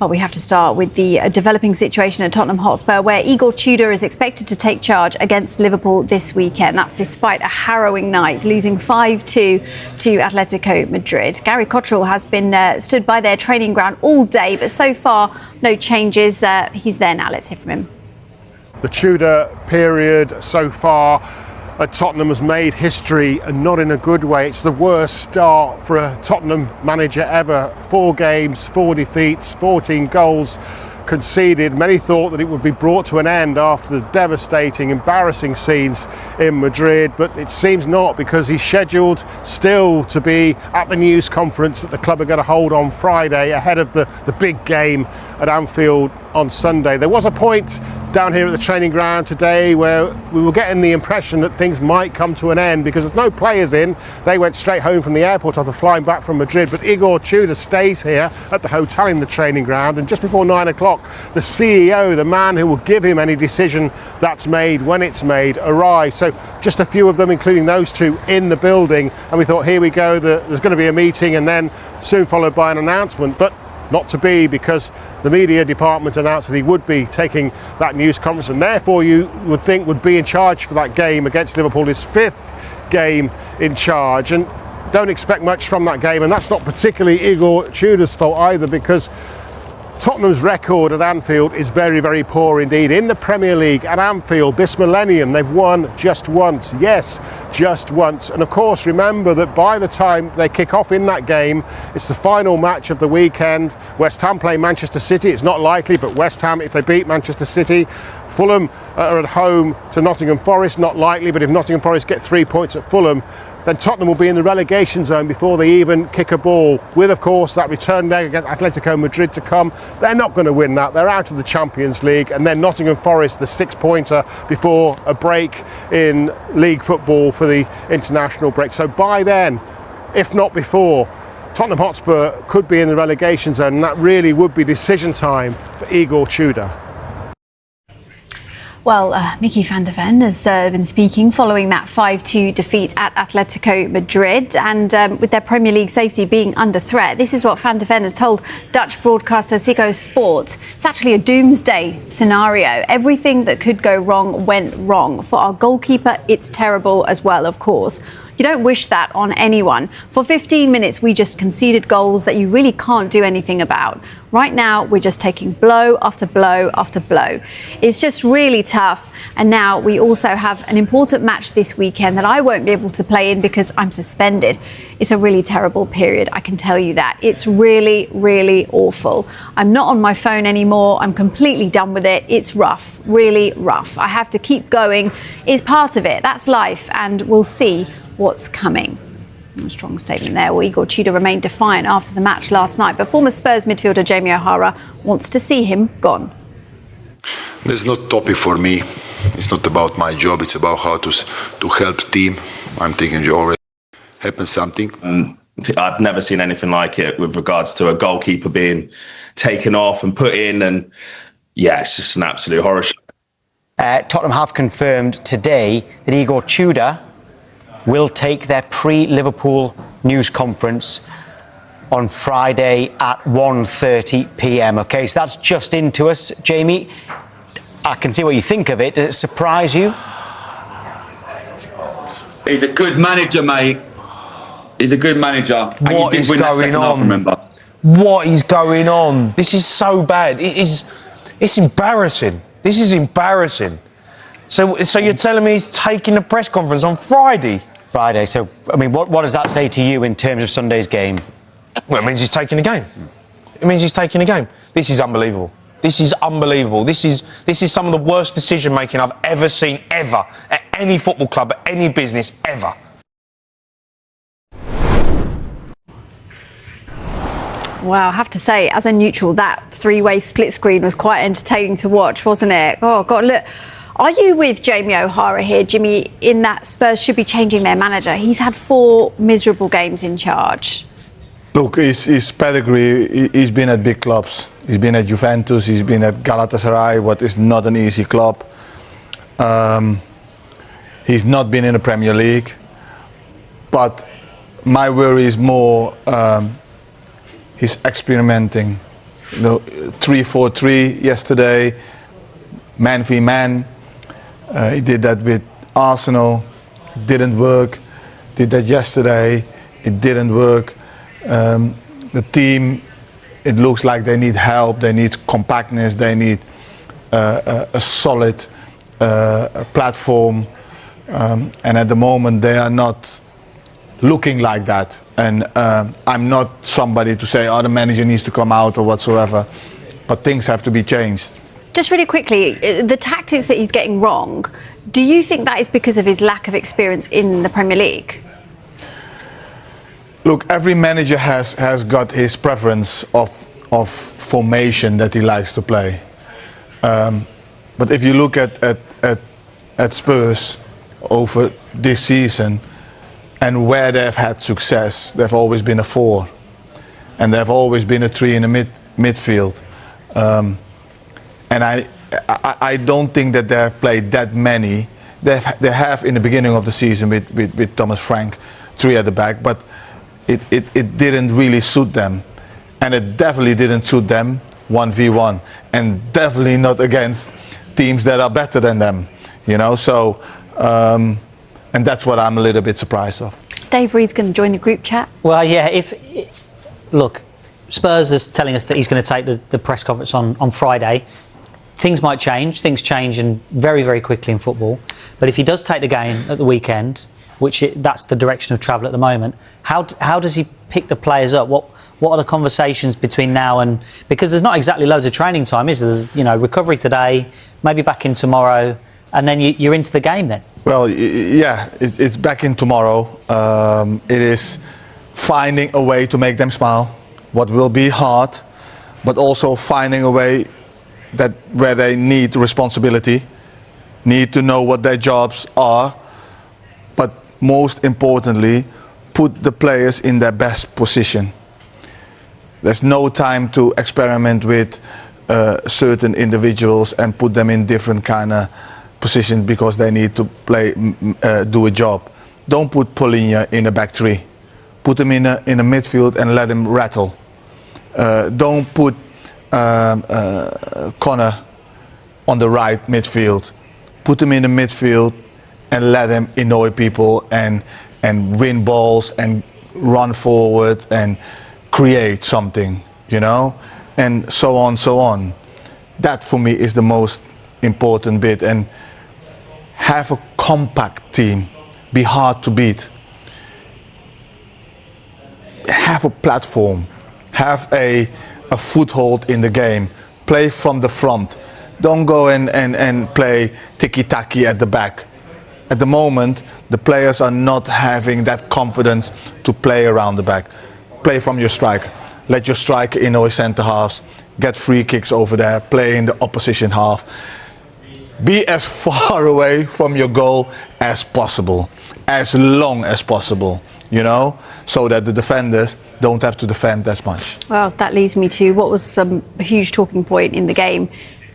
Well, we have to start with the developing situation at Tottenham Hotspur, where Igor Tudor is expected to take charge against Liverpool this weekend. That's despite a harrowing night, losing 5-2 to Atletico Madrid. Gary Cottrell has been stood by their training ground all day, but so far no changes. He's there now. Let's hear from him. The Tudor period so far at Tottenham has made history, and not in a good way. It's the worst start for a Tottenham manager ever. 4 games, 4 defeats, 14 goals conceded. Many thought that it would be brought to an end after the devastating, embarrassing scenes in Madrid, but it seems not, because he's scheduled still to be at the news conference that the club are going to hold on Friday ahead of the big game at Anfield on Sunday. There was a point down here at the training ground today where we were getting the impression that things might come to an end because there's no players in. They went straight home from the airport after flying back from Madrid, but Igor Tudor stays here at the hotel in the training ground, and just before 9 o'clock the CEO, the man who will give him any decision that's made when it's made, arrived. So just a few of them, including those two, in the building, and we thought, here we go, there's going to be a meeting and then soon followed by an announcement. But not to be, because the media department announced that he would be taking that news conference, and therefore you would think would be in charge for that game against Liverpool, his 5th game in charge. And don't expect much from that game, and that's not particularly Igor Tudor's fault either, because Tottenham's record at Anfield is very, very poor indeed. In the Premier League at Anfield this millennium, they've won just once. Yes, just once. And of course, remember that by the time they kick off in that game, it's the final match of the weekend. West Ham play Manchester City. It's not likely, but West Ham, if they beat Manchester City. Fulham are at home to Nottingham Forest. Not likely, but if Nottingham Forest get 3 points at Fulham, then Tottenham will be in the relegation zone before they even kick a ball, with, of course, that return leg against Atletico Madrid to come. They're not going to win that. They're out of the Champions League. And then Nottingham Forest, the 6-pointer before a break in league football for the international break. So by then, if not before, Tottenham Hotspur could be in the relegation zone, and that really would be decision time for Igor Tudor. Well, Mickey van der Ven has been speaking following that 5-2 defeat at Atletico Madrid, and with their Premier League safety being under threat, this is what van der Ven has told Dutch broadcaster Ziggo Sport. It's actually a doomsday scenario. Everything that could go wrong went wrong. For our goalkeeper, it's terrible as well, of course. You don't wish that on anyone. For 15 minutes, we just conceded goals that you really can't do anything about. Right now, we're just taking blow after blow after blow. It's just really tough. And now we also have an important match this weekend that I won't be able to play in because I'm suspended. It's a really terrible period, I can tell you that. It's really, really awful. I'm not on my phone anymore. I'm completely done with it. It's rough, really rough. I have to keep going. It's part of it. That's life, and we'll see what's coming. A strong statement there. Well, Igor Tudor remained defiant after the match last night, but former Spurs midfielder Jamie O'Hara wants to see him gone. There's no topic for me. It's not about my job. It's about how to help the team. I'm thinking you already happened something. I've never seen anything like it with regards to a goalkeeper being taken off and put in, and yeah, it's just an absolute horror show. Tottenham have confirmed today that Igor Tudor will take their pre-Liverpool news conference on Friday at 1:30 p.m. OK, so that's just into us. Jamie, I can see what you think of it. Does it surprise you? He's a good manager, mate. He's a good manager. What is going on? Remember? What is going on? This is so bad. It's embarrassing. This is embarrassing. So you're telling me he's taking a press conference on Friday? Friday. So, I mean, what does that say to you in terms of Sunday's game? Well, it means he's taking a game. It means he's taking a game. This is unbelievable. This is unbelievable. This is some of the worst decision making I've ever seen, ever, at any football club, at any business, ever. Wow, I have to say, as a neutral, that 3-way split screen was quite entertaining to watch, wasn't it? Oh, God, look. Are you with Jamie O'Hara here, Jimmy, in that Spurs should be changing their manager? He's had 4 miserable games in charge. Look, his pedigree, he's been at big clubs. He's been at Juventus, he's been at Galatasaray, what is not an easy club. He's not been in the Premier League. But my worry is more he's experimenting 3-4-3 yesterday, man v man. He did that with Arsenal, it didn't work. Did that yesterday, it didn't work. The team, it looks like they need help, they need compactness, they need a solid platform. And at the moment they are not looking like that. And I'm not somebody to say, oh, the manager needs to come out or whatsoever. But things have to be changed. Just really quickly, the tactics that he's getting wrong, do you think that is because of his lack of experience in the Premier League? Look, every manager has got his preference of formation that he likes to play. But if you look at Spurs over this season and where they've had success, they've always been a 4. And they've always been a 3 in the midfield. And I don't think that they have played that many. They have in the beginning of the season with Thomas Frank, 3 at the back, but it didn't really suit them. And it definitely didn't suit them 1v1. And definitely not against teams that are better than them. You know, so, and that's what I'm a little bit surprised of. Dave Reed's going to join the group chat. Well, yeah, look, Spurs is telling us that he's going to take the press conference on Friday. Things might change. Things change very, very quickly in football. But if he does take the game at the weekend, that's the direction of travel at the moment, how does he pick the players up? What are the conversations between now and... Because there's not exactly loads of training time, is there? There's, recovery today, maybe back in tomorrow, and then you're into the game then. Well, yeah, it's back in tomorrow. It is finding a way to make them smile, what will be hard, but also finding a way that where they need responsibility, need to know what their jobs are, but most importantly, put the players in their best position. There's no time to experiment with certain individuals and put them in different kind of positions because they need to do a job. Don't put Paulinho in a back 3. Put him in a midfield and let him rattle. Don't put Connor on the right midfield. Put him in the midfield and let him annoy people and win balls and run forward and create something, and so on. That for me is the most important bit. And have a compact team, be hard to beat. Have a platform, have a foothold in the game, play from the front. Don't go and play tiki-taki at the back. At the moment, the players are not having that confidence to play around the back. Play from your striker. Let your striker annoy centre halves. Get free kicks over there. Play in the opposition half. Be as far away from your goal as possible. As long as possible. So that the defenders don't have to defend as much. Well, that leads me to what was a huge talking point in the game.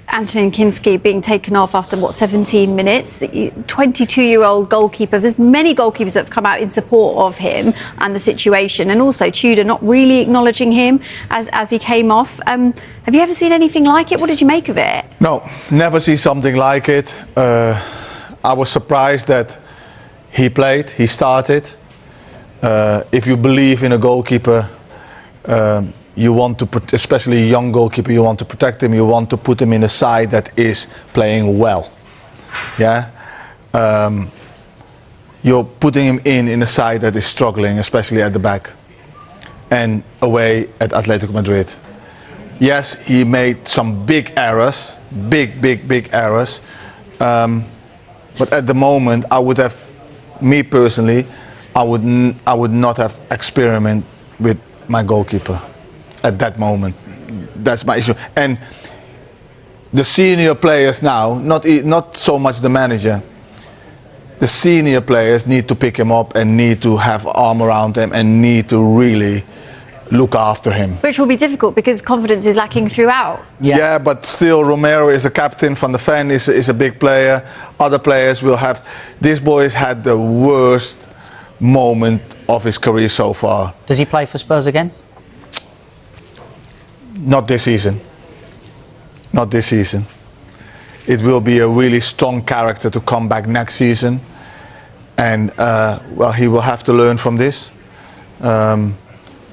Antonin Kinski being taken off after, 17 minutes. 22-year-old goalkeeper. There's many goalkeepers that have come out in support of him and the situation. And also Tudor not really acknowledging him as he came off. Have you ever seen anything like it? What did you make of it? No, never see something like it. I was surprised that he played, he started. If you believe in a goalkeeper, you want to, especially a young goalkeeper, you want to protect him, you want to put him in a side that is playing well. Yeah? You're putting him in a side that is struggling, especially at the back. And away at Atletico Madrid. Yes, he made some big errors, big errors. But at the moment, I would have, me personally, I would not have experimented with my goalkeeper at that moment. That's my issue. And the senior players now, not so much the manager, the senior players need to pick him up and need to have arm around him and need to really look after him. Which will be difficult because confidence is lacking throughout. Yeah, but still Romero is the captain, Van der Ven is a big player. Other players will have... This boy has had the worst moment of his career so far. Does he play for Spurs again? Not this season. Not this season. It will be a really strong character to come back next season. And, well, he will have to learn from this. And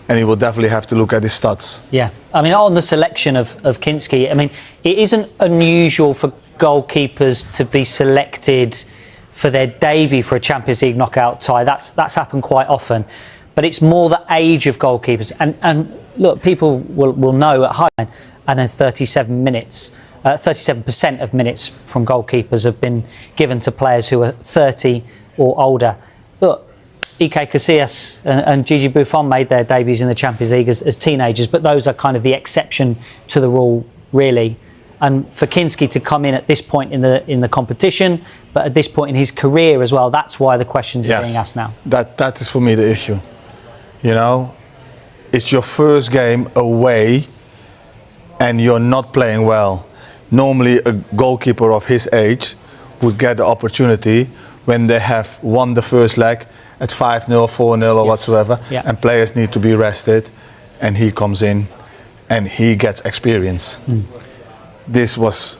he will definitely have to look at his stats. Yeah. I mean, on the selection of Kinski, I mean, it isn't unusual for goalkeepers to be selected for their debut for a Champions League knockout tie. That's happened quite often. But it's more the age of goalkeepers. And look, people will know at Highline, and then 37% of minutes from goalkeepers have been given to players who are 30 or older. Look, Ike Casillas and Gigi Buffon made their debuts in the Champions League as teenagers, but those are kind of the exception to the rule, really. And for Kinski to come in at this point in the competition, but at this point in his career as well, that's why the questions are being asked now. That is for me the issue. You know, it's your first game away and you're not playing well. Normally a goalkeeper of his age would get the opportunity when they have won the first leg at 5-0, 4-0 or whatsoever, and players need to be rested, and he comes in and he gets experience. This was